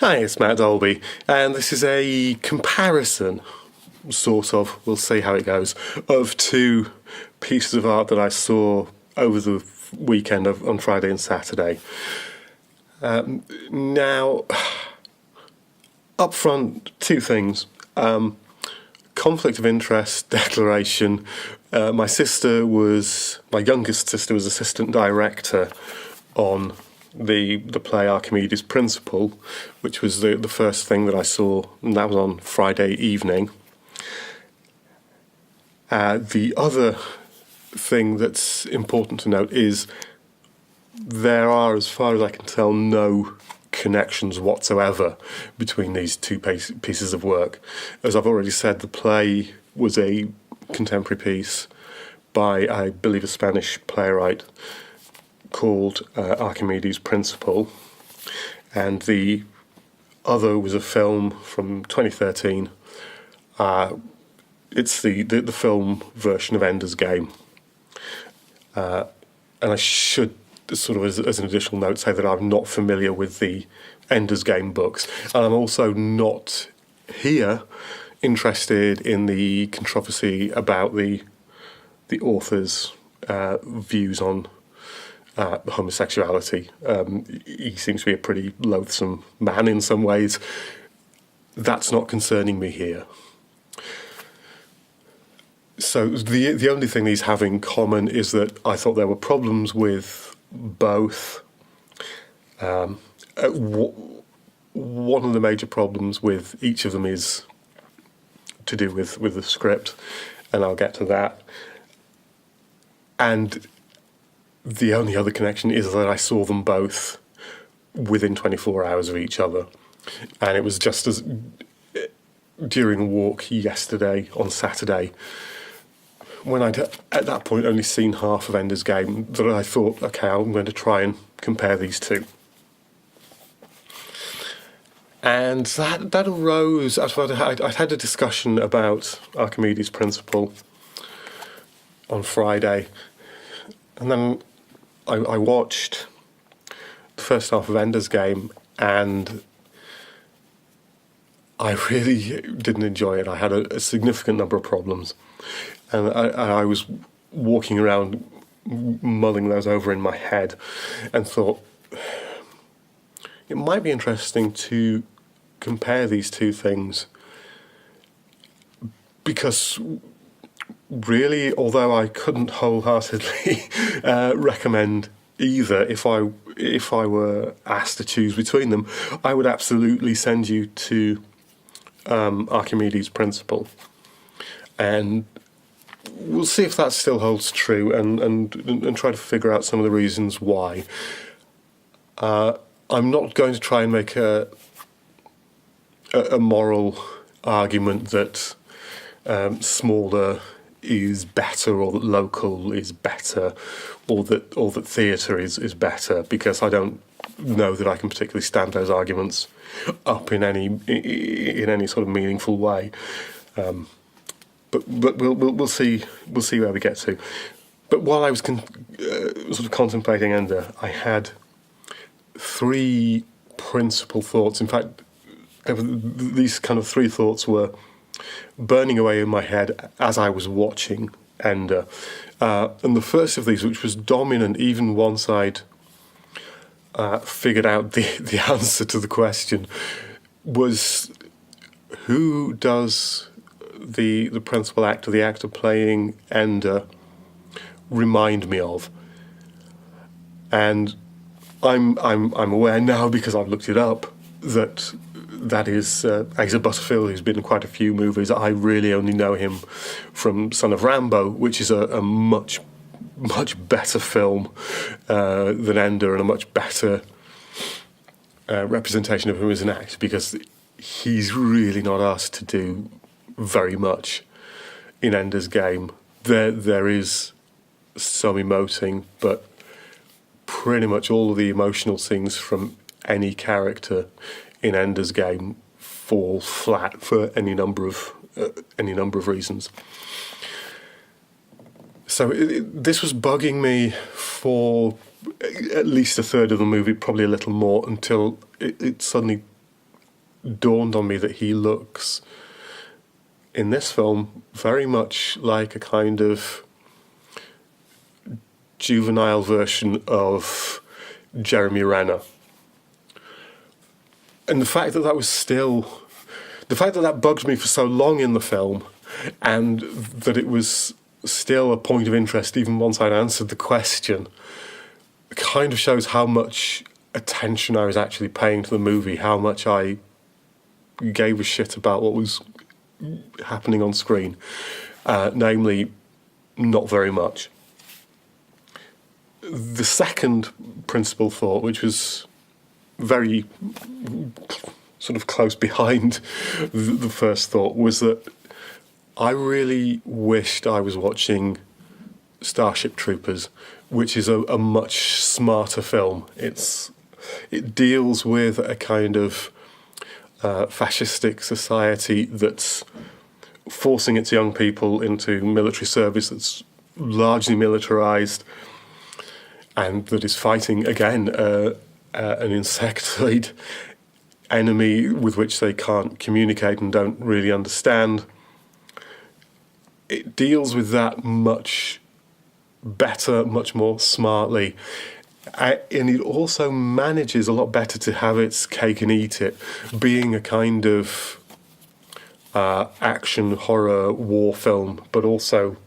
Hi, it's Matt Dolby, and this is a comparison, sort of, we'll see how it goes, of two pieces of art that I saw over the weekend on Friday and Saturday. Now, up front, two things. Conflict of interest declaration. My youngest sister was assistant director on the play Archimedes Principle, which was the first thing that I saw, and that was on Friday evening. The other thing that's important to note is there are, as far as I can tell, no connections whatsoever between these two pieces of work. As I've already said, the play was a contemporary piece by, I believe, a Spanish playwright called Archimedes Principle, and the other was a film from 2013. It's the film version of Ender's Game. And I should, sort of as an additional note, say that I'm not familiar with the Ender's Game books, and I'm also not here interested in the controversy about the author's views on homosexuality. He seems to be a pretty loathsome man in some ways. That's not concerning me here. So the only thing these have in common is that I thought there were problems with both. One of the major problems with each of them is to do with the script, and I'll get to that. And the only other connection is that I saw them both within 24 hours of each other. And it was just as during a walk yesterday, on Saturday, when I'd at that point only seen half of Ender's Game, that I thought, okay, I'm going to try and compare these two. And that arose, I'd had a discussion about Archimedes' Principle on Friday, and then I watched the first half of Ender's Game, and I really didn't enjoy it. I had a significant number of problems, and I was walking around mulling those over in my head and thought it might be interesting to compare these two things, because really, although I couldn't wholeheartedly recommend either, if I were asked to choose between them, I would absolutely send you to Archimedes' Principle, and we'll see if that still holds true, and try to figure out some of the reasons why. I'm not going to try and make a moral argument that smaller is better, or that local is better, or that theatre is better, because I don't know that I can particularly stand those arguments up in any sort of meaningful way. But we'll see where we get to. But while I was sort of contemplating Ender, I had three principal thoughts. In fact, these kind of three thoughts were burning away in my head as I was watching Ender. And the first of these, which was dominant even once I'd figured out the answer to the question, was who does the principal actor, the actor playing Ender, remind me of? And I'm aware now, because I've looked it up, that is Asa Butterfield, who's been in quite a few movies. I really only know him from Son of Rambo, which is a much better film than Ender, and a much better representation of him as an actor, because he's really not asked to do very much in Ender's Game. There is some emoting, but pretty much all of the emotional scenes from any character in Ender's Game fall flat for any number of reasons. So this was bugging me for at least a third of the movie, probably a little more, until it suddenly dawned on me that he looks, in this film, very much like a kind of juvenile version of Jeremy Renner. And the fact that that bugged me for so long in the film, and that it was still a point of interest even once I'd answered the question, kind of shows how much attention I was actually paying to the movie, how much I gave a shit about what was happening on screen. Namely, not very much. The second principal thought, which was very sort of close behind the first thought, was that I really wished I was watching Starship Troopers, which is a much smarter film. It deals with a kind of fascistic society that's forcing its young people into military service that's largely militarized, and that is fighting, again, an insectoid enemy with which they can't communicate and don't really understand. It deals with that much better, much more smartly. And it also manages a lot better to have its cake and eat it, being a kind of action, horror, war film, but also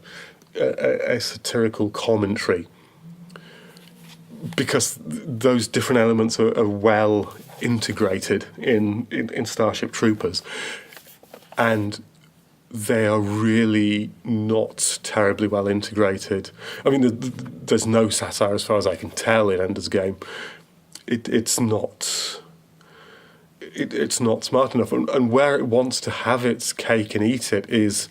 a satirical commentary. Because those different elements are well integrated in Starship Troopers. And they are really not terribly well integrated. I mean, there's no satire as far as I can tell in Ender's Game. It's not smart enough. And where it wants to have its cake and eat it is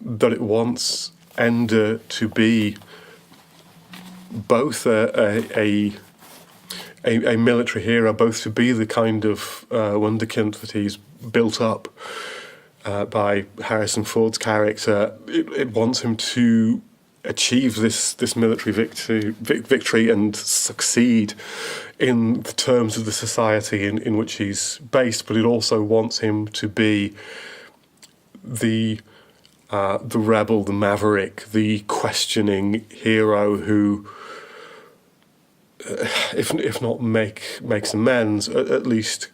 that it wants Ender to be both a military hero, both to be the kind of wunderkind that he's built up by Harrison Ford's character. It wants him to achieve this military victory and succeed in the terms of the society in which he's based, but it also wants him to be the rebel, the maverick, the questioning hero who, if not makes amends, at least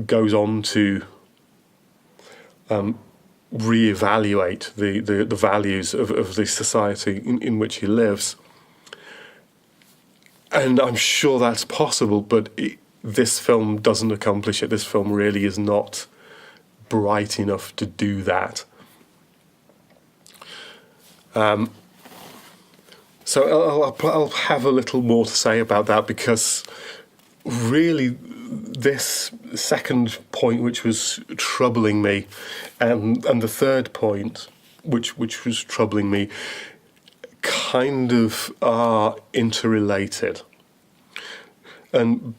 goes on to reevaluate the values of the society in which he lives. And I'm sure that's possible, but this film doesn't accomplish it. This film really is not bright enough to do that. So I'll have a little more to say about that, because really this second point, which was troubling me, and the third point, which was troubling me, kind of are interrelated. And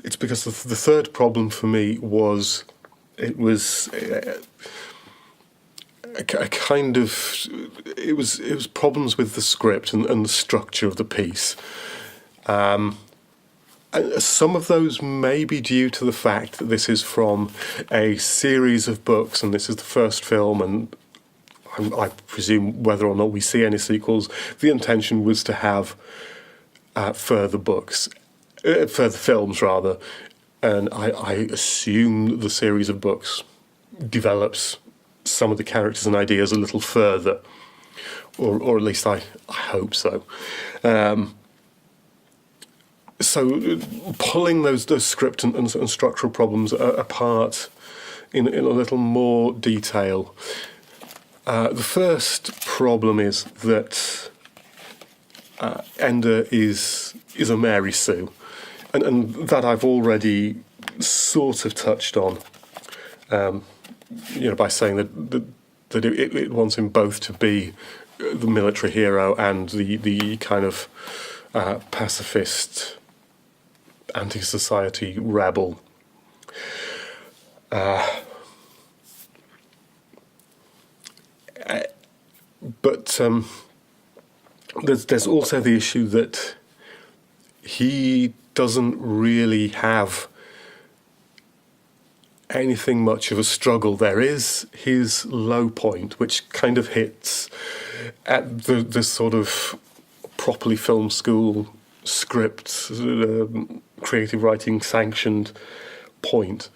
it's because the third problem for me was it was problems with the script and the structure of the piece. Some of those may be due to the fact that this is from a series of books, and this is the first film, and I presume whether or not we see any sequels, the intention was to have further films rather, and I assume the series of books develops some of the characters and ideas a little further, or at least I hope so. So pulling those script and structural problems apart in a little more detail. The first problem is that Ender is a Mary Sue, and that I've already sort of touched on, by saying that it wants him both to be the military hero and the kind of pacifist, anti-society rebel. But there's also the issue that he doesn't really have anything much of a struggle. There is his low point, which kind of hits at the sort of properly film school script, creative writing sanctioned point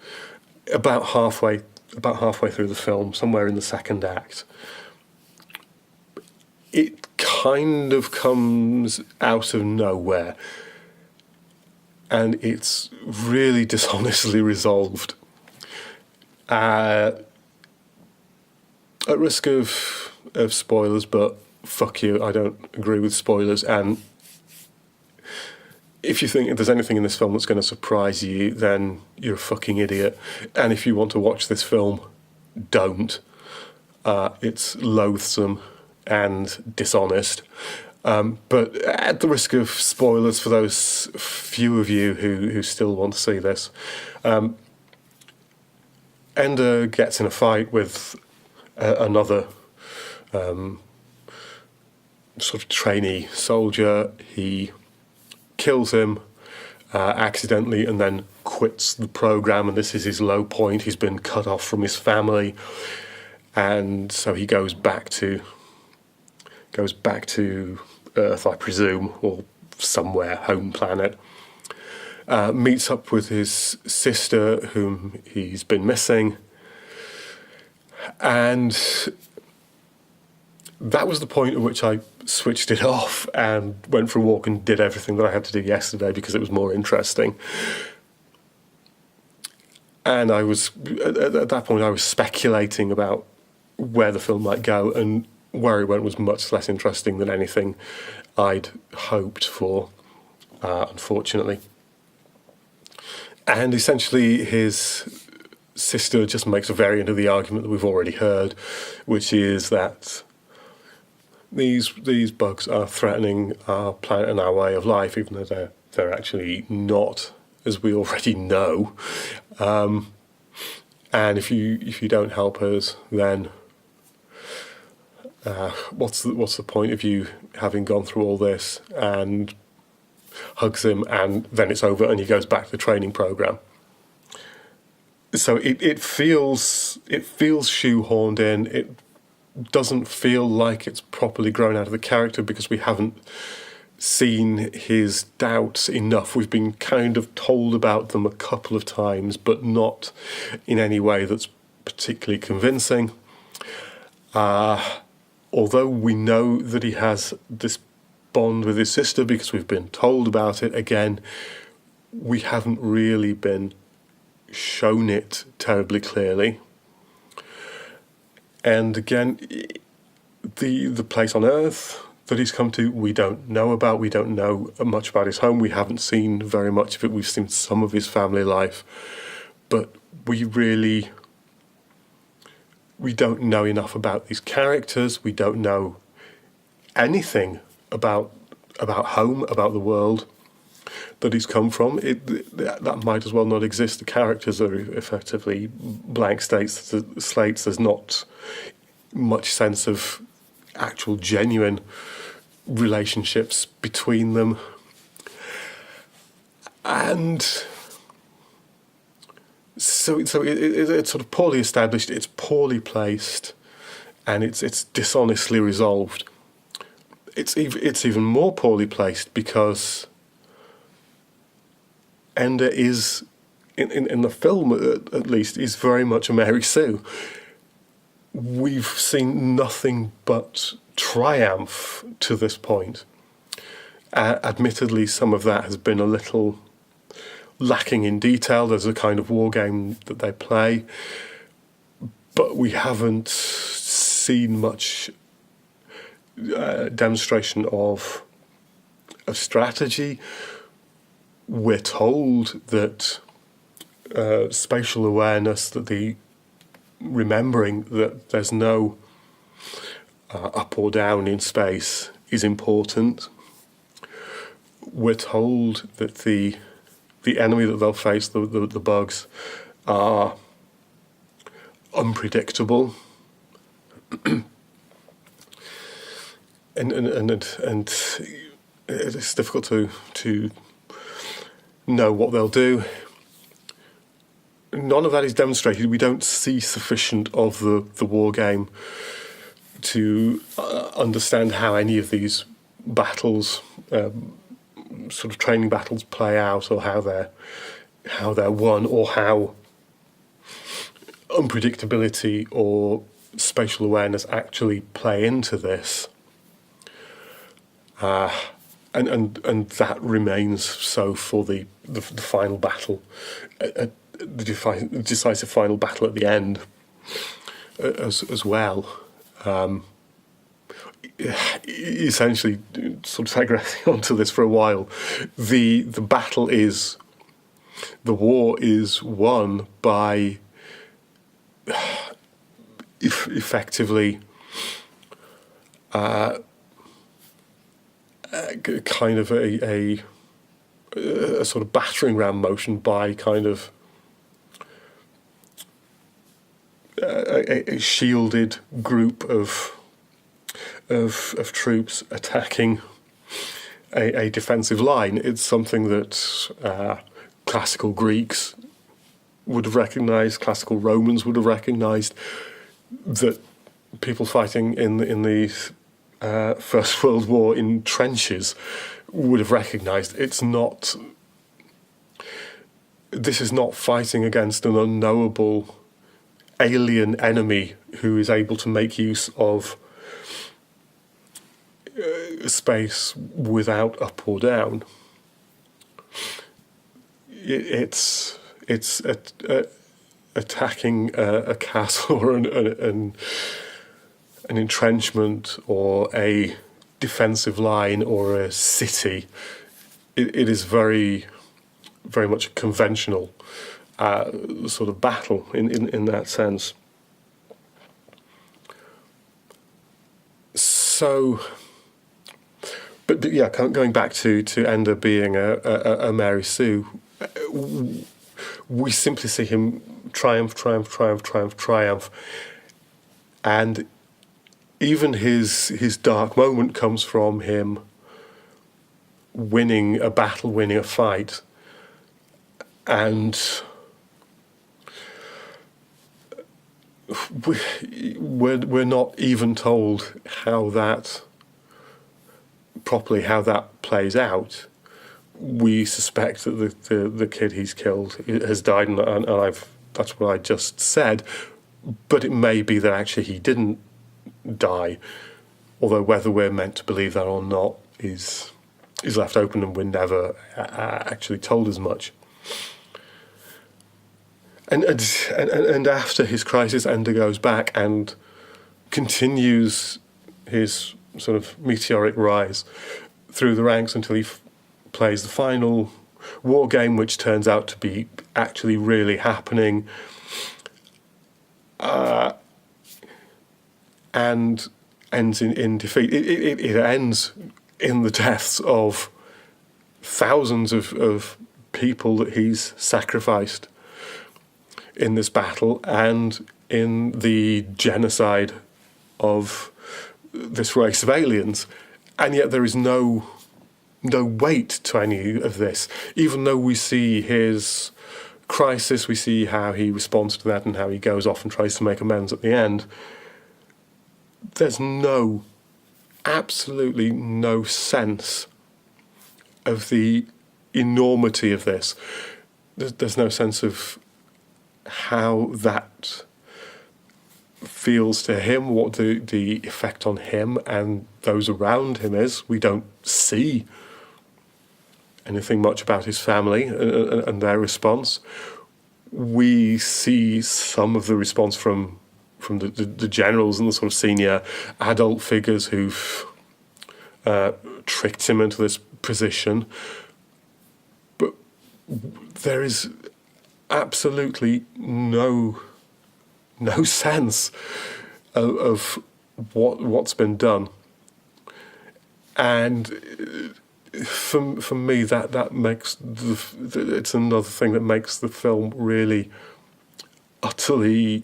about halfway through the film, somewhere in the second act. It kind of comes out of nowhere, and it's really dishonestly resolved. At risk of spoilers, but fuck you, I don't agree with spoilers. And if you think there's anything in this film that's going to surprise you, then you're a fucking idiot. And if you want to watch this film, don't. It's loathsome and dishonest. But at the risk of spoilers for those few of you who still want to see this, Ender gets in a fight with another sort of trainee soldier. He kills him accidentally and then quits the program, and this is his low point. He's been cut off from his family, and so he goes back to Earth, I presume, or somewhere, home planet. Meets up with his sister, whom he's been missing, and that was the point at which I switched it off and went for a walk and did everything that I had to do yesterday because it was more interesting. And I was, at that point, I was speculating about where the film might go, and where it went was much less interesting than anything I'd hoped for, unfortunately. And essentially his sister just makes a variant of the argument that we've already heard, which is that these bugs are threatening our planet and our way of life, even though they're actually not, as we already know. And if you don't help us, then what's the point of you having gone through all this? And hugs him, and then it's over, and he goes back to the training program. So it feels shoehorned in. It doesn't feel like it's properly grown out of the character because we haven't seen his doubts enough. We've been kind of told about them a couple of times, but not in any way that's particularly convincing. Although we know that he has this bond with his sister because we've been told about it, again, we haven't really been shown it terribly clearly. And again, the place on Earth that he's come to, we don't know about. We don't know much about his home. We haven't seen very much of it. We've seen some of his family life, but we don't know enough about these characters. We don't know anything about home, about the world that he's come from. That might as well not exist. The characters are effectively blank slates. There's not much sense of actual genuine relationships between them. And so it's sort of poorly established, it's poorly placed, and it's dishonestly resolved. It's even more poorly placed because Ender is, in the film at least, is very much a Mary Sue. We've seen nothing but triumph to this point. Admittedly, some of that has been a little lacking in detail. There's a kind of war game that they play, but we haven't seen much demonstration of strategy. We're told that spatial awareness, that the remembering that there's no up or down in space is important. We're told that the enemy that they'll face, the bugs, are unpredictable. and it's difficult to know what they'll do. none of that is demonstrated. We don't see sufficient of the war game to understand how any of these battles, sort of training battles, play out, or how they're won, or how unpredictability or spatial awareness actually play into this. And that remains so for the final battle, the decisive final battle at the end, as well. Essentially, sort of digressing onto this for a while, the war is won by effectively kind of a sort of battering ram motion by kind of a shielded group of troops attacking a defensive line. It's something that classical Greeks would have recognised, classical Romans would have recognised, that people fighting in the First World War in trenches would have recognised. This is not fighting against an unknowable alien enemy who is able to make use of space without up or down. It's attacking a castle or an entrenchment or a defensive line or a city. It is very, very much a conventional sort of battle in that sense. So, but yeah, going back to Ender being a Mary Sue, we simply see him triumph, and even his dark moment comes from him winning a battle, winning a fight, and we're not even told how that plays out. We suspect that the kid he's killed has died, and that's what I just said. But it may be that actually he didn't die, although whether we're meant to believe that or not is left open, and we're never actually told as much. And after his crisis, Ender goes back and continues his sort of meteoric rise through the ranks until he plays the final war game, which turns out to be actually really happening, and ends in defeat. It ends in the deaths of thousands of people that he's sacrificed in this battle, and in the genocide of this race of aliens. And yet there is no weight to any of this. Even though we see his crisis, we see how he responds to that and how he goes off and tries to make amends at the end, there's absolutely no sense of the enormity of this. There's no sense of how that feels to him, what the effect on him and those around him is. We don't see anything much about his family and their response. We see some of the response from the generals and the sort of senior adult figures who've tricked him into this position. But there is absolutely no sense of what's been done. And for me, that makes it's another thing that makes the film really utterly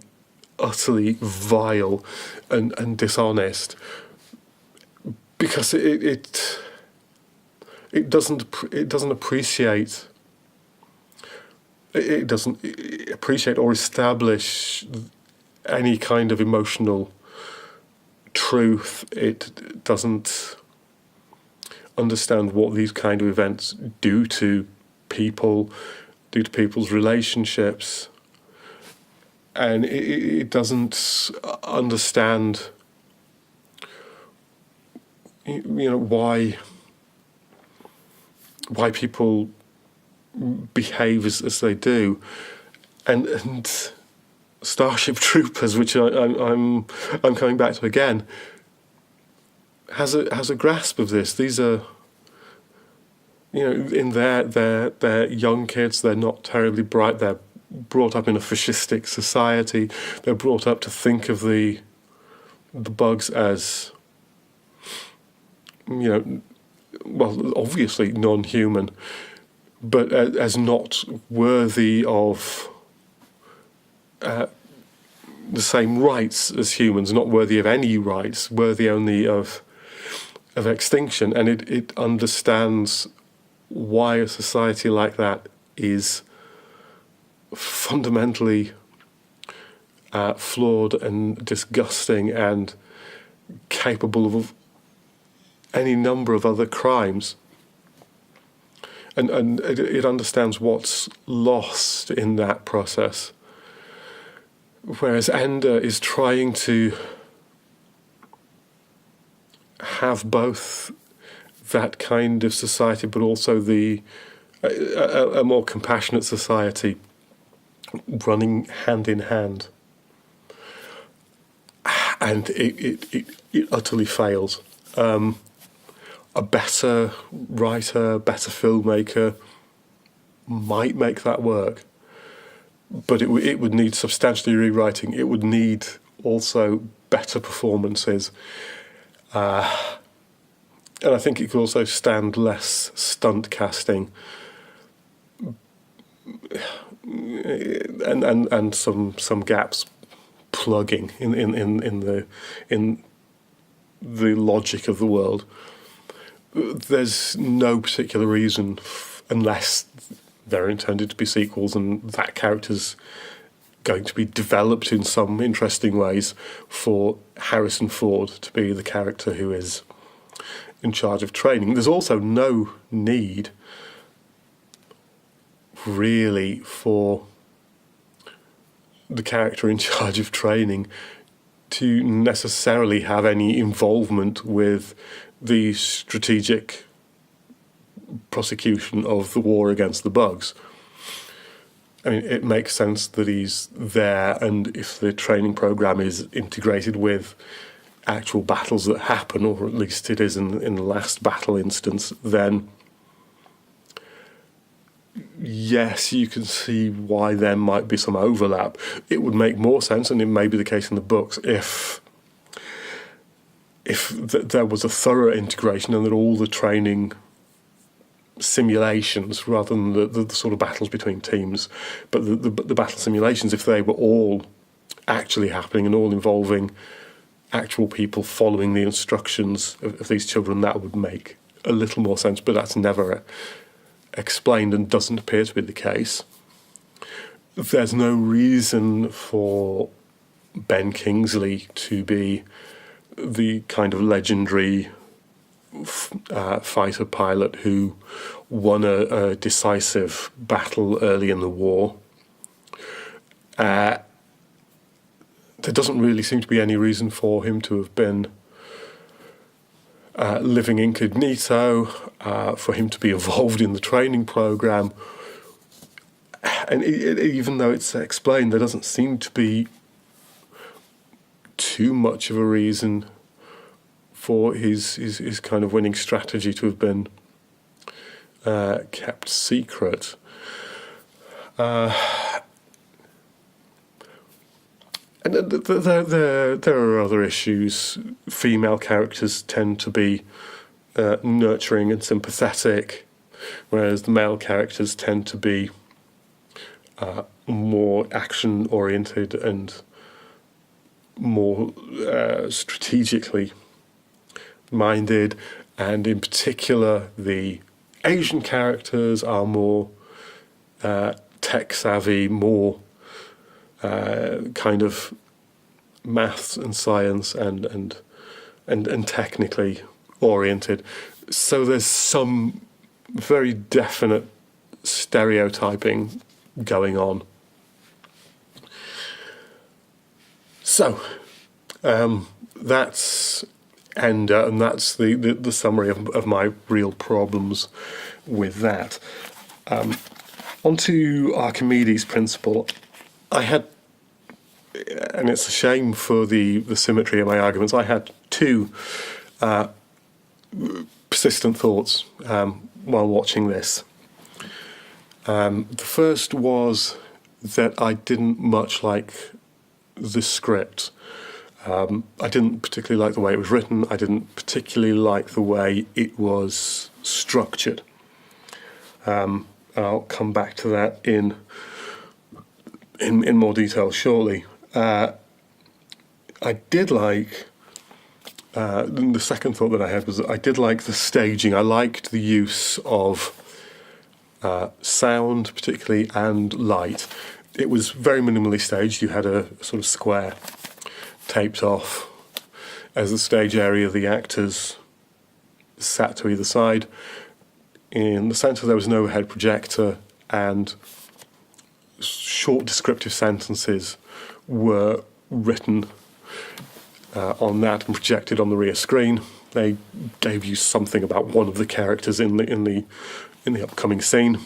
vile and dishonest, because it doesn't appreciate it doesn't appreciate or establish any kind of emotional truth. It doesn't understand what these kind of events do to people, do to people's relationships, and it doesn't understand, why people behave as they do, and Starship Troopers, which I'm coming back to again, has a grasp of this. These are, in they're young kids. They're not terribly bright. They're brought up in a fascistic society. They're brought up to think of the bugs as, obviously non-human, but as not worthy of the same rights as humans, not worthy of any rights, worthy only of extinction. And it understands why a society like that is fundamentally flawed and disgusting and capable of any number of other crimes. And it understands what's lost in that process. Whereas Ender is trying to have both that kind of society, but also a more compassionate society running hand in hand. And it utterly fails. A better writer, better filmmaker might make that work, but it would need substantially rewriting. It would need also better performances. And I think it could also stand less stunt casting, and some gaps plugging in the logic of the world. There's no particular reason, unless they're intended to be sequels and that character's going to be developed in some interesting ways, for Harrison Ford to be the character who is in charge of training. There's also no need, really, for the character in charge of training to necessarily have any involvement with the strategic prosecution of the war against the bugs. I mean, it makes sense that he's there, and if the training program is integrated with actual battles that happen, or at least it is in the last battle instance, then yes, you can see why there might be some overlap. It would make more sense, and it may be the case in the books, if there was a thorough integration and that all the training simulations, rather than the sort of battles between teams, but the battle simulations, if they were all actually happening and all involving actual people following the instructions of these children, that would make a little more sense, but that's never explained and doesn't appear to be the case. There's no reason for Ben Kingsley to be the kind of legendary fighter pilot who won a decisive battle early in the war. There doesn't really seem to be any reason for him to have been living incognito, for him to be involved in the training program. And even though it's explained, there doesn't seem to be too much of a reason for his kind of winning strategy to have been kept secret. And there are other issues. Female characters tend to be nurturing and sympathetic, whereas the male characters tend to be more action-oriented and more strategically minded. And in particular, the Asian characters are more tech-savvy, more kind of maths and science and technically oriented. So there's some very definite stereotyping going on. So that's Ender, and that's the summary of my real problems with that. Onto Archimedes' Principle. I had, and it's a shame for the symmetry of my arguments, I had two persistent thoughts while watching this. The first was that I didn't much like the script. I didn't particularly like the way it was written. I didn't particularly like the way it was structured. I'll come back to that in more detail shortly. I did like, the second thought that I had was that I did like the staging. I liked the use of sound, particularly, and light. It was very minimally staged. You had a sort of square taped off as the stage area. The actors sat to either side. In the centre there was an overhead projector, and short descriptive sentences were written on that and projected on the rear screen. They gave you something about one of the characters in the upcoming scene.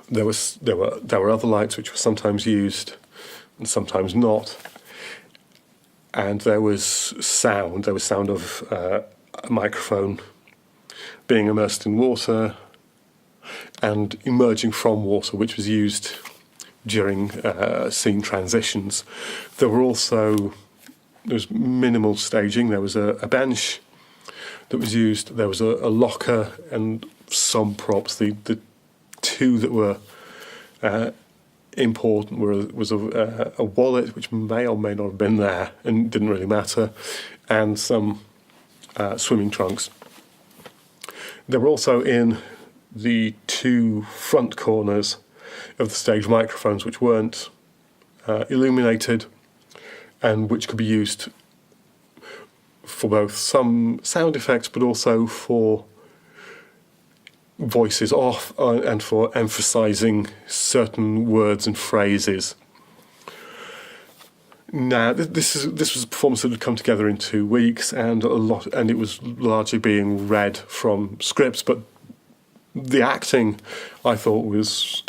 There were other lights which were sometimes used and sometimes not. And there was sound. There was sound of a microphone being immersed in water and emerging from water, which was used during scene transitions. There was minimal staging. There was a bench that was used. There was a locker and some props. The two that were important was a wallet, which may or may not have been there and didn't really matter, and some swimming trunks. There were also in the two front corners of the stage microphones which weren't illuminated and which could be used for both some sound effects but also for voices off and for emphasising certain words and phrases. Now, this was a performance that had come together in 2 weeks, and it was largely being read from scripts. But the acting, I thought, was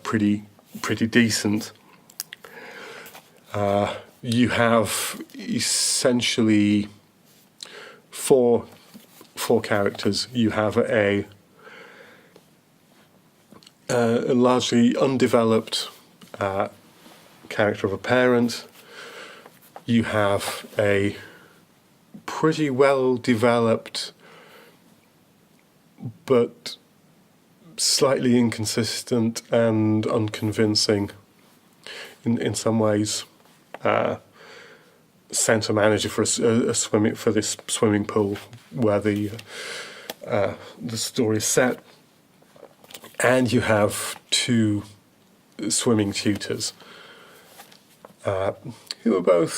pretty decent. You have essentially four characters. You have a largely undeveloped character of a parent. You have a pretty well-developed but slightly inconsistent and unconvincing in some ways centre manager for this swimming pool where the story is set. And you have 2 swimming tutors who are both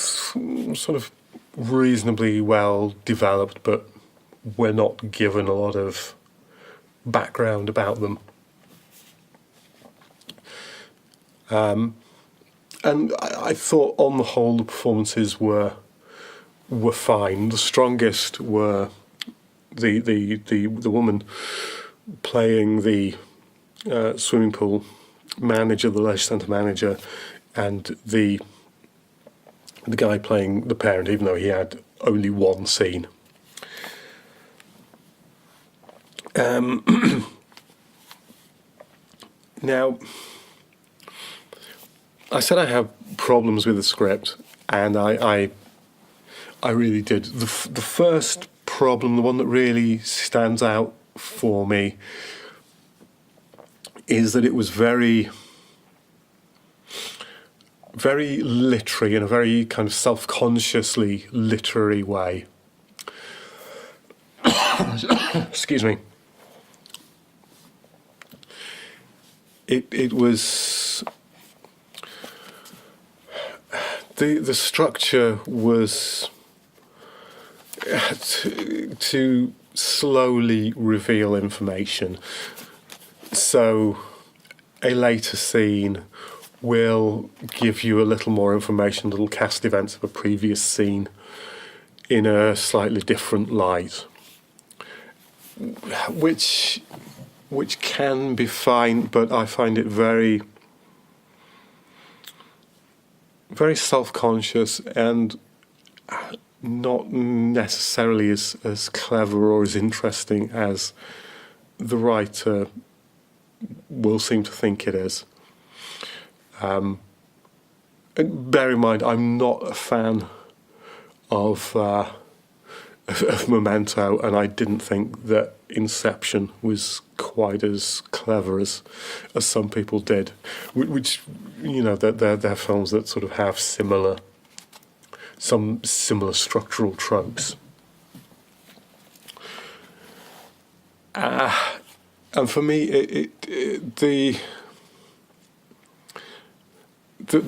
sort of reasonably well developed, but we're not given a lot of background about them. And I thought, on the whole, the performances were fine. The strongest were the woman playing the swimming pool manager, the leisure centre manager, and the guy playing the parent, even though he had only one scene. Now, I said I have problems with the script, and I really did. The first problem, the one that really stands out for me, is that it was very literary, in a very kind of self-consciously literary way. Excuse me. it was the structure was to slowly reveal information. So a later scene will give you a little more information, little cast events of a previous scene in a slightly different light, which can be fine, but I find it very, very self-conscious and not necessarily as clever or as interesting as the writer will seem to think it is. And bear in mind, I'm not a fan of Memento, and I didn't think that Inception was quite as clever as some people did. Which, you know, they're films that sort of have some similar structural tropes. And for me, the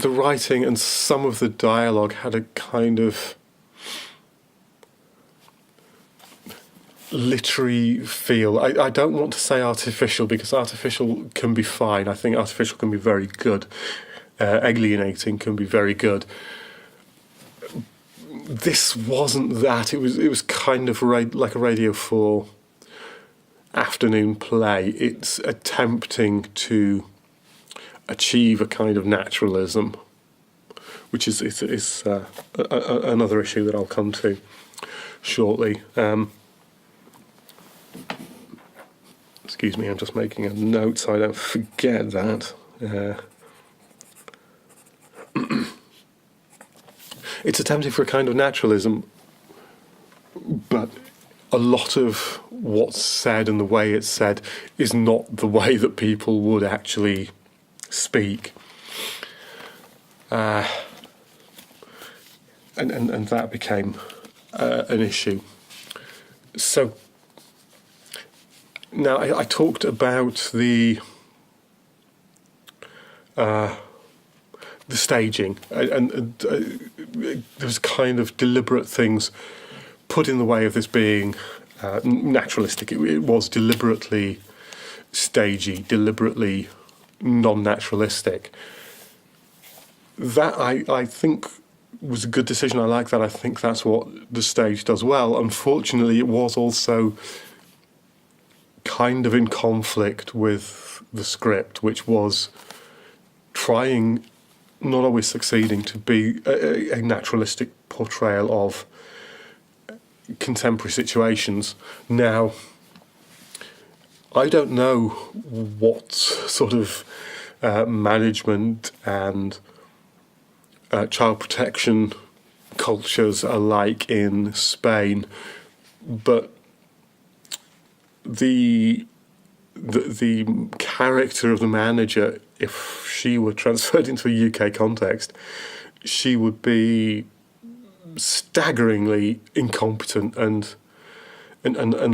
writing and some of the dialogue had a kind of literary feel. I don't want to say artificial, because artificial can be fine. I think artificial can be very good. Alienating can be very good. This wasn't that. It was kind of like a Radio 4 afternoon play. It's attempting to achieve a kind of naturalism, which is another issue that I'll come to shortly. Excuse me, I'm just making a note so I don't forget that. It's attempting for a kind of naturalism, but a lot of what's said and the way it's said is not the way that people would actually speak. And that became an issue. So now I talked about the staging, and there was kind of deliberate things put in the way of this being naturalistic. It was deliberately stagey, deliberately non-naturalistic. That I think was a good decision. I like that. I think that's what the stage does well. Unfortunately, it was also kind of in conflict with the script, which was trying, not always succeeding, to be a naturalistic portrayal of contemporary situations. Now, I don't know what sort of management and child protection cultures are like in Spain, but the character of the manager, if she were transferred into a UK context, she would be staggeringly incompetent and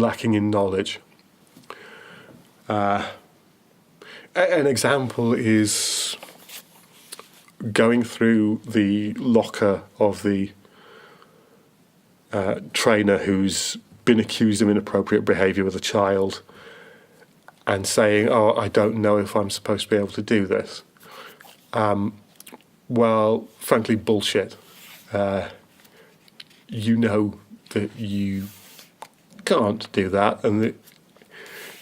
lacking in knowledge. An example is going through the locker of the trainer who's been accused of inappropriate behaviour with a child and saying, "Oh, I don't know if I'm supposed to be able to do this." Well, frankly, bullshit. You know that you can't do that, and that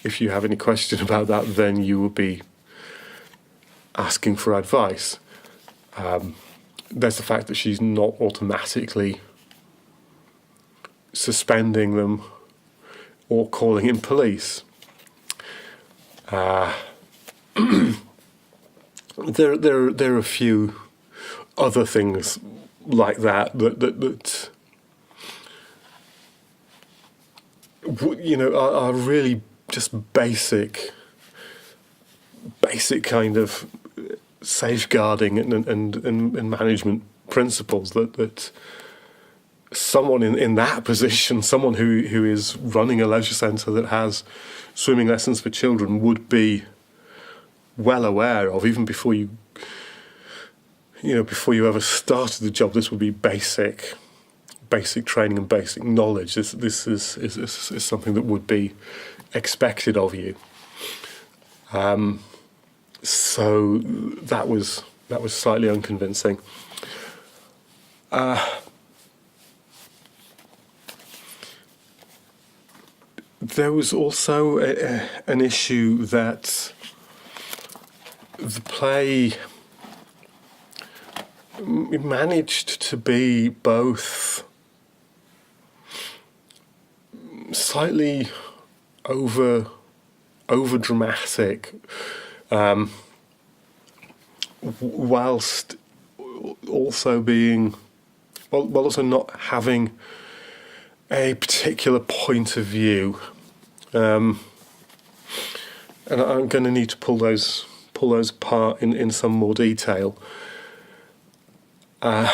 if you have any question about that, then you will be asking for advice. There's the fact that she's not automatically suspending them or calling in police. There are a few other things like that you know are really just basic kind of safeguarding and management principles that someone in that position, someone who is running a leisure centre that has swimming lessons for children, would be well aware of, even before you ever started the job. This would be basic training and basic knowledge. This is something that would be expected of you. So that was slightly unconvincing. There was also an issue that the play managed to be both slightly over dramatic, whilst also being, while also not having a particular point of view, and I'm going to need to pull those apart in some more detail. The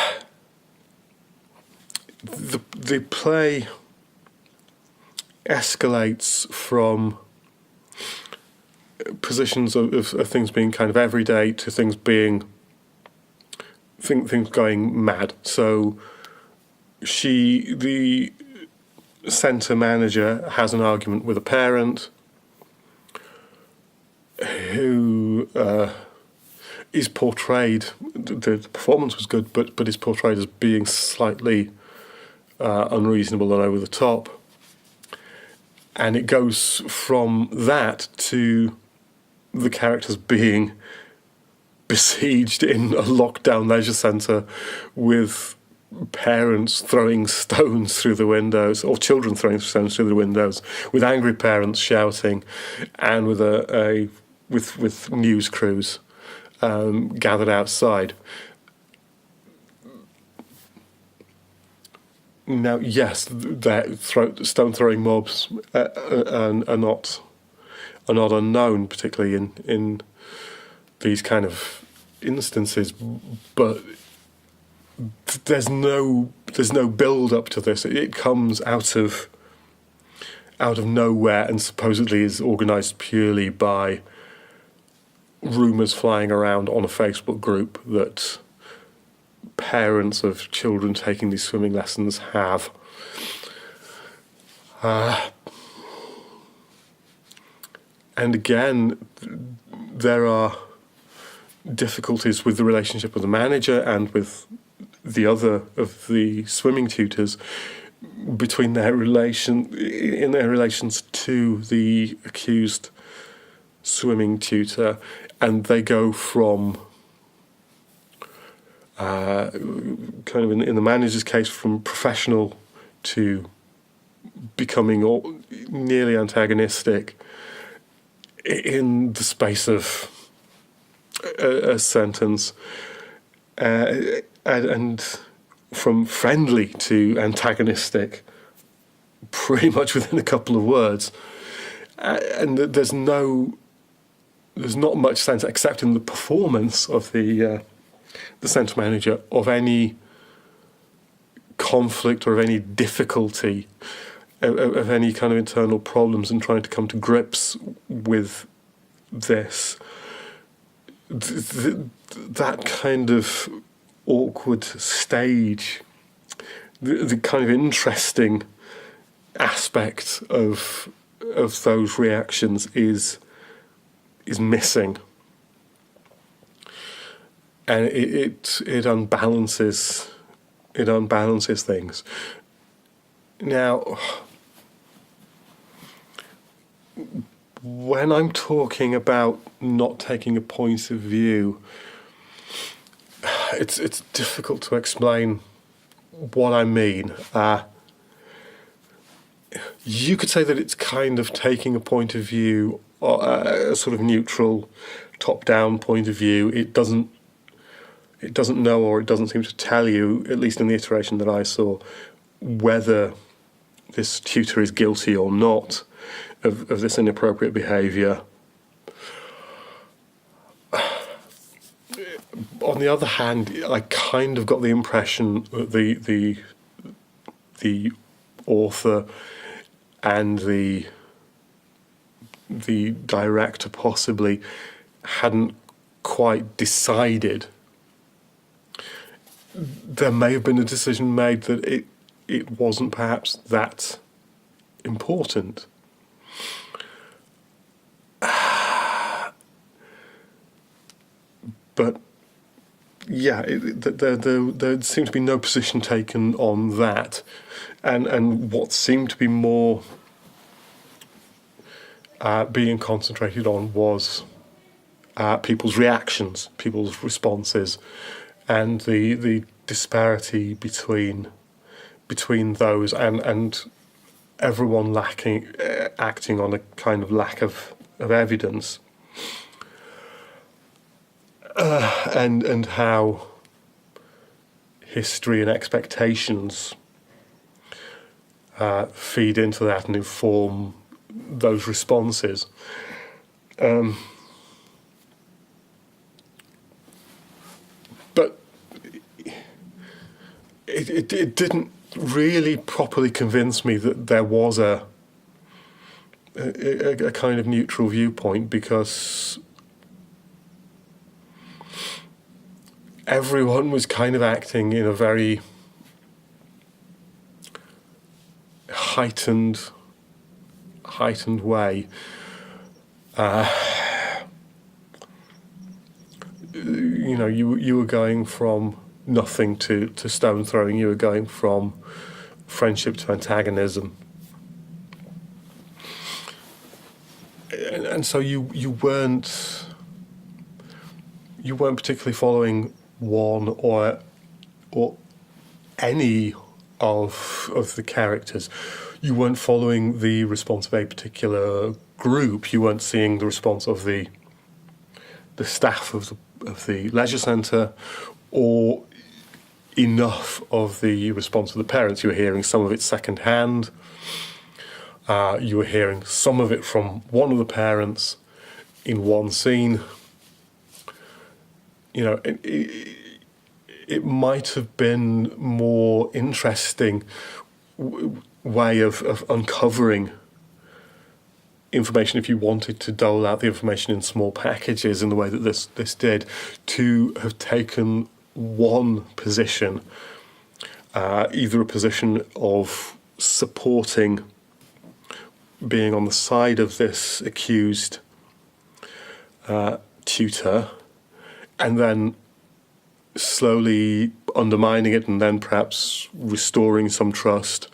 play escalates from positions of things being kind of everyday to things being things going mad. So the centre manager has an argument with a parent who is portrayed, the performance was good, but is portrayed as being slightly unreasonable and over the top. And it goes from that to the characters being besieged in a lockdown leisure centre with parents throwing stones through the windows, or children throwing stones through the windows, with angry parents shouting, and with with news crews gathered outside. Now, yes, stone throwing mobs are not unknown, particularly in these kind of instances, but there's no build up to this. It comes out of nowhere and supposedly is organised purely by rumours flying around on a Facebook group that parents of children taking these swimming lessons have. And again, there are difficulties with the relationship with the manager and with the other of the swimming tutors between their relations to the accused swimming tutor, and they go from kind of in the manager's case, from professional to becoming nearly antagonistic in the space of a sentence, and from friendly to antagonistic pretty much within a couple of words. And there's not much sense, except in the performance of the centre manager, of any conflict or of any difficulty, of any kind of internal problems in trying to come to grips with this. That kind of awkward stage, the kind of interesting aspect of those reactions is missing, and it unbalances things. Now, when I'm talking about not taking a point of view, it's difficult to explain what I mean. You could say that it's kind of taking a point of view, a sort of neutral, top-down point of view. It doesn't know, or it doesn't seem to tell you, at least in the iteration that I saw, whether this tutor is guilty or not of this inappropriate behaviour. On the other hand, I kind of got the impression that the author and the director possibly hadn't quite decided, there may have been a decision made that it wasn't perhaps that important. But yeah, there seemed to be no position taken on that, and what seemed to be more being concentrated on was people's reactions, people's responses, and the disparity between those, and everyone acting on a kind of lack of evidence, and how history and expectations feed into that and inform those responses. But it didn't really properly convince me that there was a kind of neutral viewpoint, because everyone was kind of acting in a very heightened way. You were going from nothing to stone throwing. You were going from friendship to antagonism, and so you weren't particularly following one or any of the characters. You weren't following the response of a particular group. You weren't seeing the response of the staff of the leisure centre, or enough of the response of the parents. You were hearing some of it second hand. You were hearing some of it from one of the parents in one scene. It might have been more interesting way of uncovering information, if you wanted to dole out the information in small packages in the way that this did, to have taken one position, either a position of supporting, being on the side of this accused tutor, and then slowly undermining it, and then perhaps restoring some trust,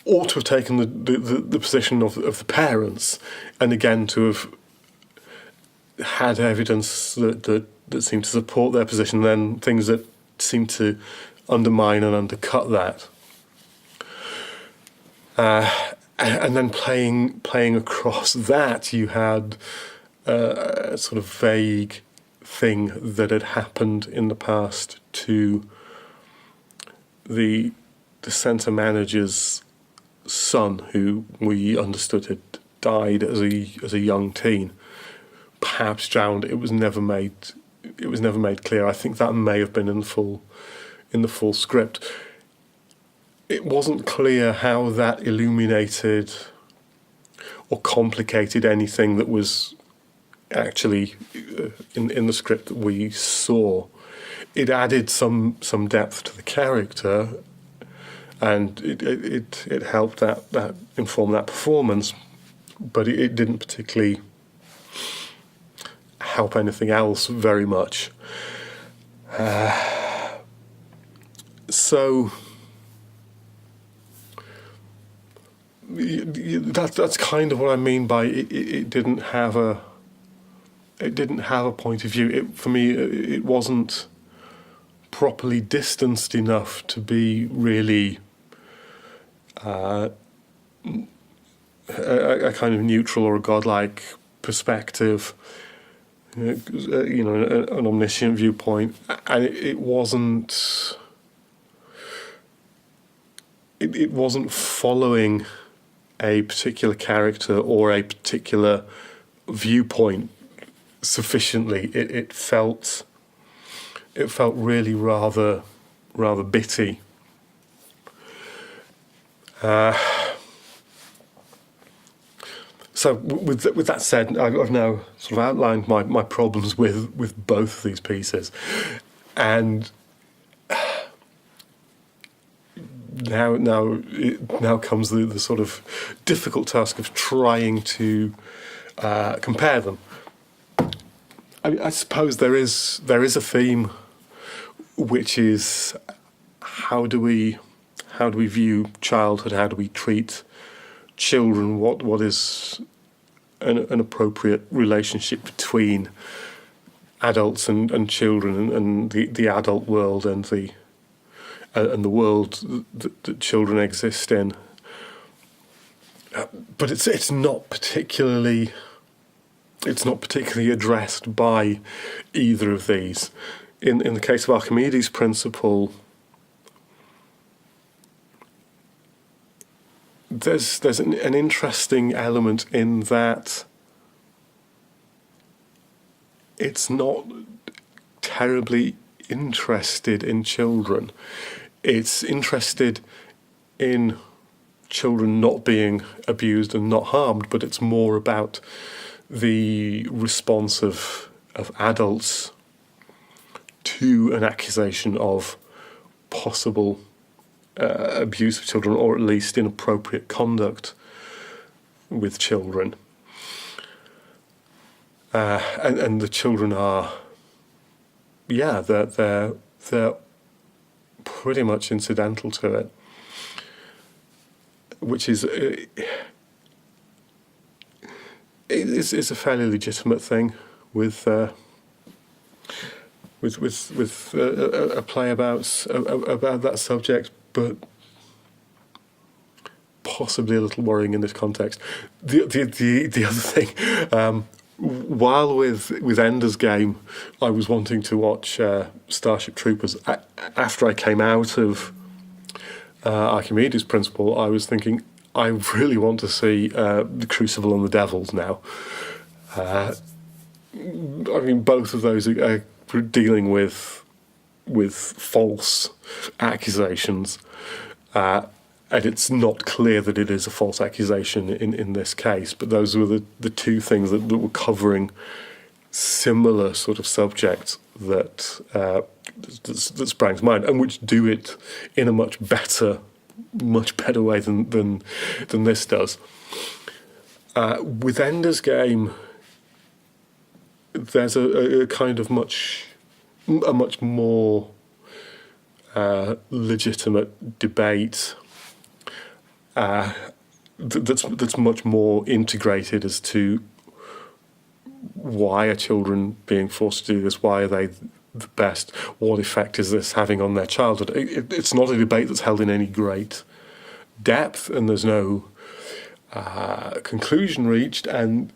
or to have taken the position of the parents, and again to have had evidence that seemed to support their position, then things that seemed to undermine and undercut that. And then playing across that, you had a sort of vague thing that had happened in the past to the centre manager's son, who we understood had died as a young teen, perhaps drowned. It was never made clear. I think that may have been in the full script. It wasn't clear how that illuminated or complicated anything that was actually in the script that we saw. It added some depth to the character, and it helped that inform that performance, but it didn't particularly help anything else very much. So that's kind of what I mean by it didn't have a point of view. For me, it wasn't properly distanced enough to be really a kind of neutral or a godlike perspective, an omniscient viewpoint, and it wasn't following a particular character or a particular viewpoint sufficiently. It felt really rather bitty. So So with that said, I've now sort of outlined my problems with both of these pieces, and now comes the sort of difficult task of trying to compare them. I suppose there is a theme, which is how do we view childhood? How do we treat children? What is an appropriate relationship between adults and children, and the adult world and the world that children exist in? But it's not particularly addressed by either of these. In the case of Archimedes' Principle, there's an interesting element in that it's not terribly interested in children. It's interested in children not being abused and not harmed, but it's more about the response of adults to an accusation of possible abuse of children, or at least inappropriate conduct with children. And the children are, they're pretty much incidental to it, which is it's a fairly legitimate thing with a play about that subject, but possibly a little worrying in this context. The other thing, while with Ender's Game, I was wanting to watch Starship Troopers. After I came out of Archimedes' Principle, I was thinking, I really want to see The Crucible and the Devils now. I mean, both of those are dealing with false accusations, and it's not clear that it is a false accusation in this case, but those were the two things that were covering similar sort of subjects that sprang to mind, and which do it in a much better way than this does. With Ender's Game, there's a kind of much more legitimate debate that's much more integrated as to why are children being forced to do this? Why are they the best? What effect is this having on their childhood? It's not a debate that's held in any great depth, and there's no conclusion reached, and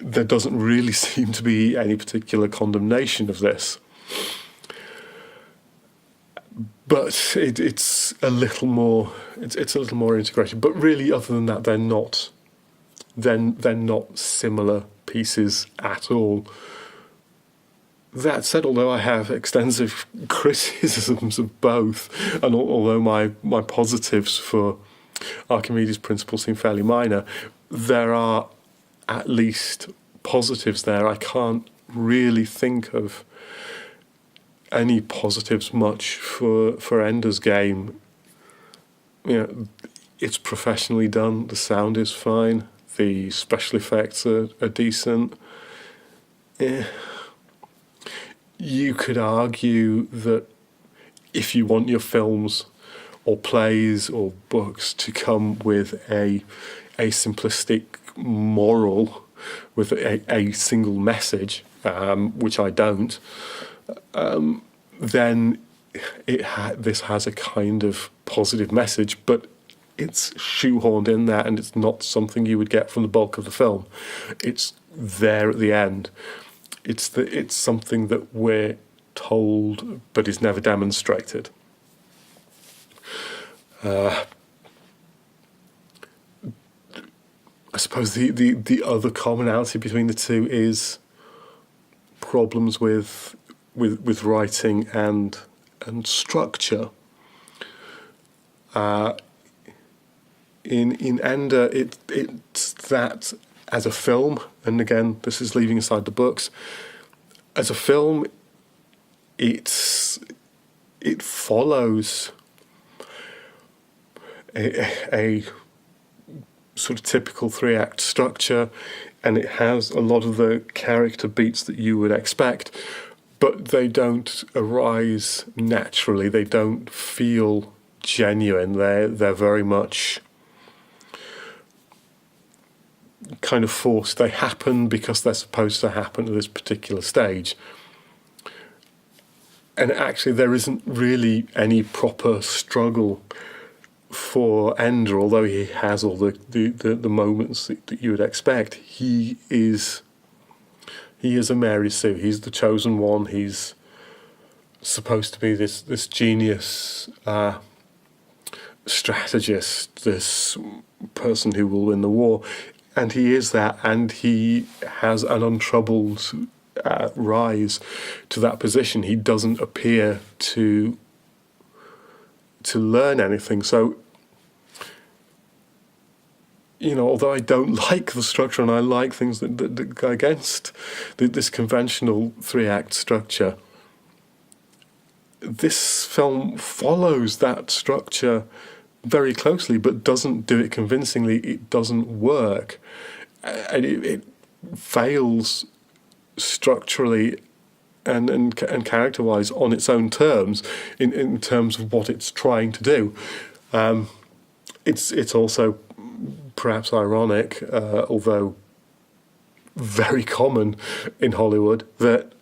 there doesn't really seem to be any particular condemnation of this. But it's a little more integrated. But really, other than that, they're not similar pieces at all. That said, although I have extensive criticisms of both, and although my positives for Archimedes' Principle seem fairly minor, there are at least positives there. I can't really think of any positives much for Ender's Game. It's professionally done. The sound is fine. The special effects are decent. You could argue that if you want your films or plays or books to come with a simplistic moral, with a single message, which I don't, then this has a kind of positive message, but it's shoehorned in there, and it's not something you would get from the bulk of the film. It's there at the end. It's something that we're told, but is never demonstrated. I suppose the other commonality between the two is problems with writing and structure. In Ender, it's that as a film, and again, this is leaving aside the books, as a film, it follows a sort of typical 3-act structure, and it has a lot of the character beats that you would expect, but they don't arise naturally. They don't feel genuine. They're very much kind of forced. They happen because they're supposed to happen at this particular stage. And actually, there isn't really any proper struggle for Ender, although he has all the moments that you would expect. He is a Mary Sue. He's the chosen one. He's supposed to be this genius strategist, this person who will win the war, and he is that, and he has an untroubled rise to that position. He doesn't appear to learn anything. So, although I don't like the structure, and I like things that go against this conventional 3-act structure, this film follows that structure very closely, but doesn't do it convincingly. It doesn't work, and it fails structurally and character-wise on its own terms, in terms of what it's trying to do. It's also perhaps ironic, although very common in Hollywood, that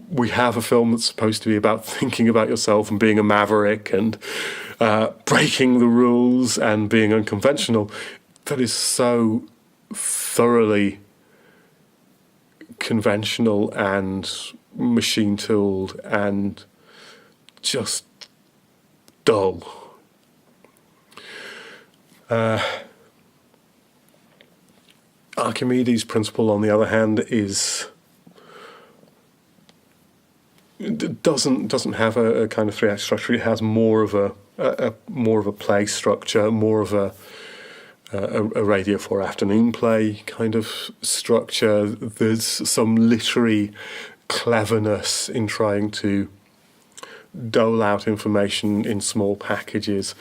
we have a film that's supposed to be about thinking about yourself and being a maverick and breaking the rules and being unconventional, that is so thoroughly conventional and machine-tooled and just dull. Archimedes' Principle, on the other hand, doesn't have a kind of 3-act structure. It has more of a play structure, more of a Radio 4 afternoon play kind of structure. There's some literary cleverness in trying to dole out information in small packages,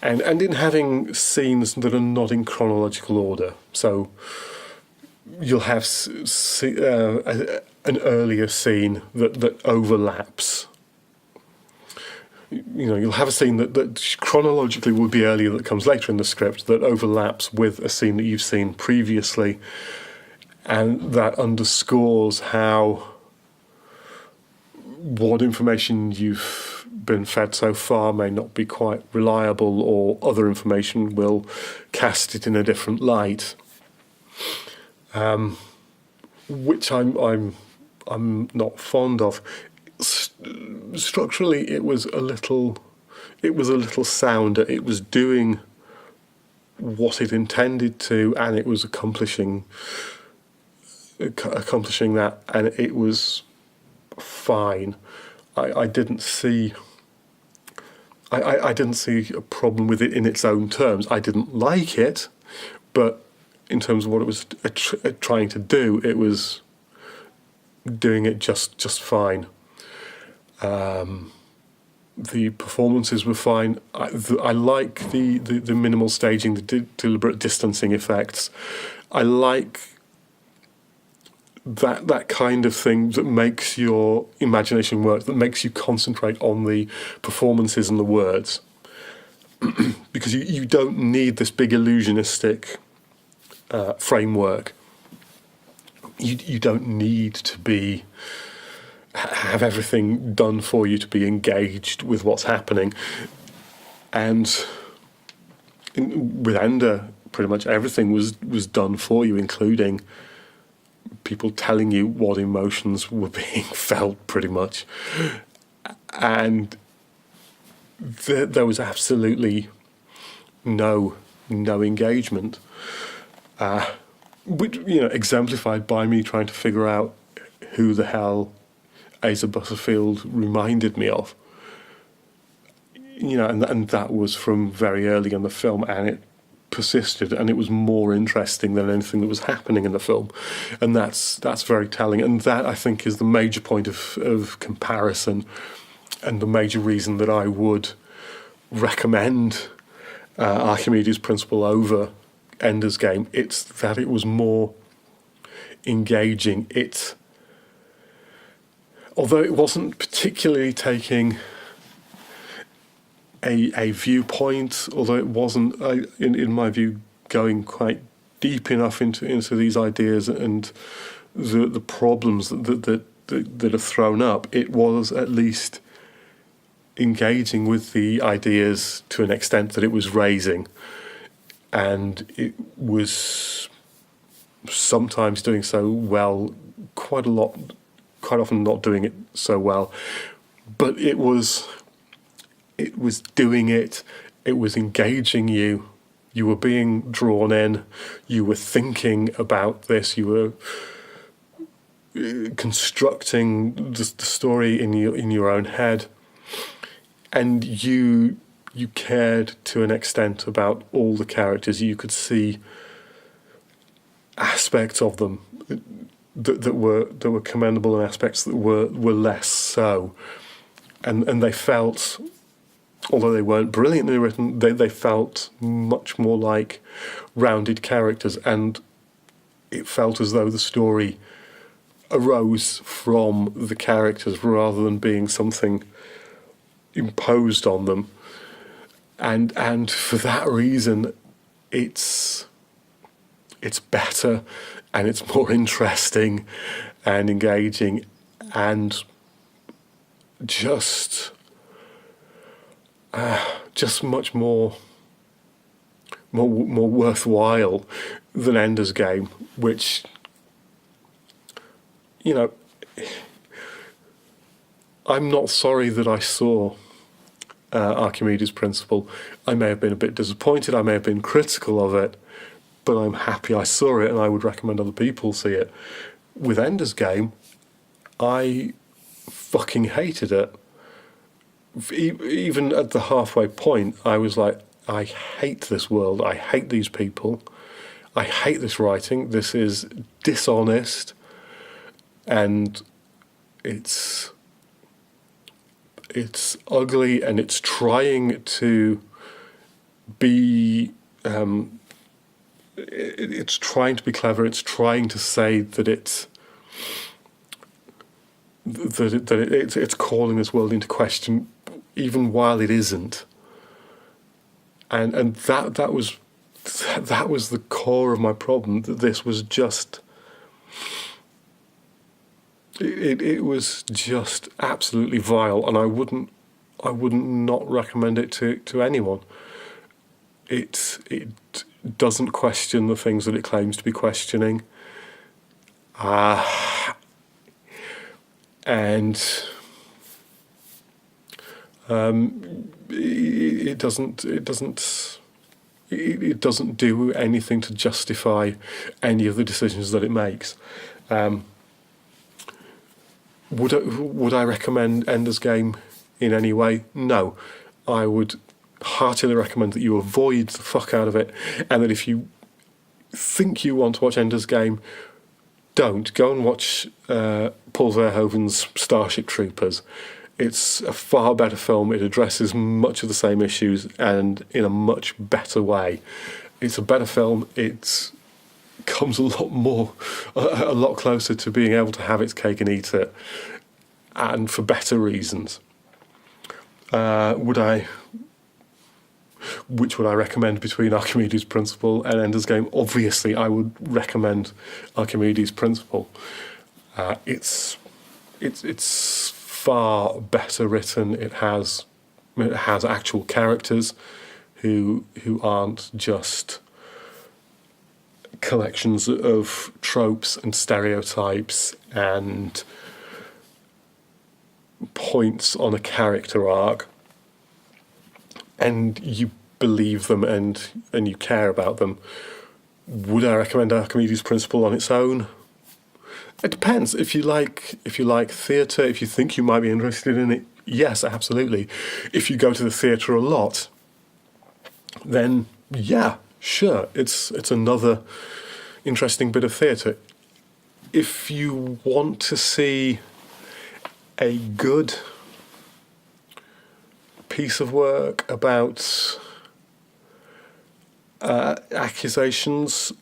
and in having scenes that are not in chronological order. So you'll have an earlier scene that overlaps. You'll have a scene that chronologically would be earlier, that comes later in the script, that overlaps with a scene that you've seen previously, and that underscores how what information you've been fed so far may not be quite reliable, or other information will cast it in a different light, which I'm not fond of. Structurally, it was a little sounder. It was doing what it intended to, and it was accomplishing that, and it was fine. I didn't see a problem with it in its own terms. I didn't like it, but in terms of what it was trying to do, it was doing it just fine. The performances were fine. I like the minimal staging, the deliberate distancing effects. I like that kind of thing that makes your imagination work, that makes you concentrate on the performances and the words. Because you don't need this big illusionistic framework. You don't need to have everything done for you to be engaged with what's happening. And with Ender, pretty much everything was done for you, including people telling you what emotions were being felt, pretty much. And there was absolutely no engagement, which, exemplified by me trying to figure out who the hell Asa Butterfield reminded me of. And that was from very early in the film, and persisted, and it was more interesting than anything that was happening in the film, and that's very telling. And that, I think, is the major point of comparison, and the major reason that I would recommend Archimedes Principle over Ender's Game. It's that it was more engaging. Although it wasn't particularly taking a viewpoint, although it wasn't, in my view, going quite deep enough into these ideas and the problems that are thrown up, it was at least engaging with the ideas to an extent that it was raising, and it was sometimes doing so well, quite often not doing it so well, but it was doing it. It was engaging you. You were being drawn in. You were thinking about this. You were constructing the story in your own head, and you cared to an extent about all the characters. You could see aspects of them that were commendable, and aspects that were less so, and they felt, although they weren't brilliantly written, they felt much more like rounded characters, and it felt as though the story arose from the characters rather than being something imposed on them. And for that reason, it's better, and it's more interesting and engaging, and just much more worthwhile than Ender's Game, which, you know, I'm not sorry that I saw Archimedes Principle. I may have been a bit disappointed, I may have been critical of it, but I'm happy I saw it, and I would recommend other people see it. With Ender's Game, I fucking hated it. Even at the halfway point, I was like, I hate this world, I hate these people, I hate this writing, this is dishonest, and it's ugly, and it's trying to be it's trying to be clever, it's trying to say that it's calling this world into question, even while it isn't. And that was the core of my problem, that this was just it was just absolutely vile, and I wouldn't not recommend it to anyone. It doesn't question the things that it claims to be questioning, and it doesn't do anything to justify any of the decisions that it makes. Would I recommend Ender's Game in any way? No. I would heartily recommend that you avoid the fuck out of it, and that if you think you want to watch Ender's Game, don't. Go and watch Paul Verhoeven's Starship Troopers. It's a far better film. It addresses much of the same issues, and in a much better way. It's a better film. It comes a lot closer to being able to have its cake and eat it, and for better reasons. Which would I recommend between Archimedes Principle and Ender's Game? Obviously, I would recommend Archimedes Principle. It's far better written. It has actual characters who aren't just collections of tropes and stereotypes and points on a character arc, and you believe them and you care about them. Would I recommend Archimedes Principle on its own? It depends. If you like theatre, if you think you might be interested in it, yes, absolutely. If you go to the theatre a lot, then yeah, Sure, it's another interesting bit of theatre. If you want to see a good piece of work about accusations,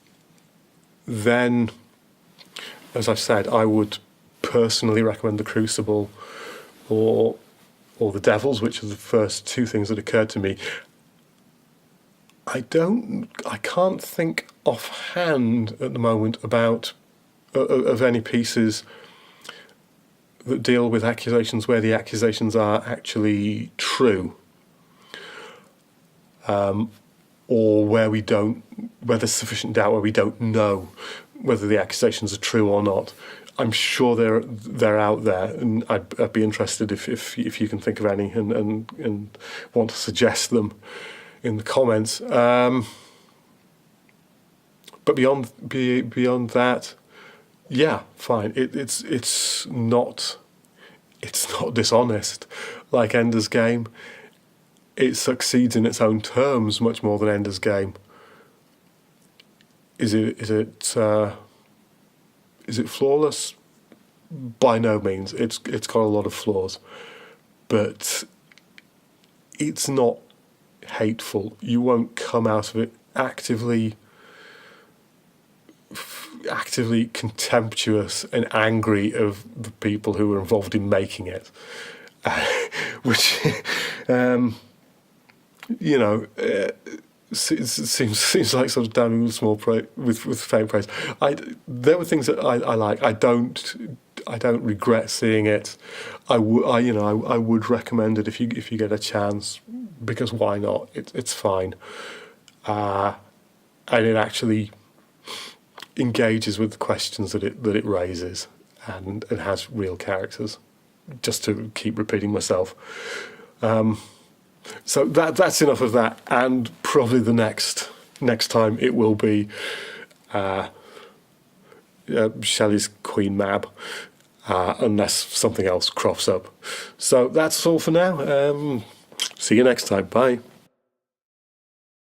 then, as I've said, I would personally recommend The Crucible or The Devils, which are the first two things that occurred to me. I can't think offhand at the moment about of any pieces that deal with accusations where the accusations are actually true, or where there's sufficient doubt, where we don't know whether the accusations are true or not. I'm sure they're out there, and I'd be interested if you can think of any and want to suggest them in the comments. But beyond that, yeah, fine. It's not dishonest like Ender's Game. It succeeds in its own terms much more than Ender's Game. Is it flawless? By no means. It's got a lot of flaws, but it's not hateful. You won't come out of it actively contemptuous and angry of the people who were involved in making it, which seems like sort of damning with small with faint praise. There were things that I like. I don't regret seeing it. I would recommend it if you get a chance, because why not? It's fine, and it actually engages with the questions that it raises, and has real characters. Just to keep repeating myself. So that's enough of that, and probably the next time it will be Shelley's Queen Mab, unless something else crops up. So that's all for now. See you next time. Bye.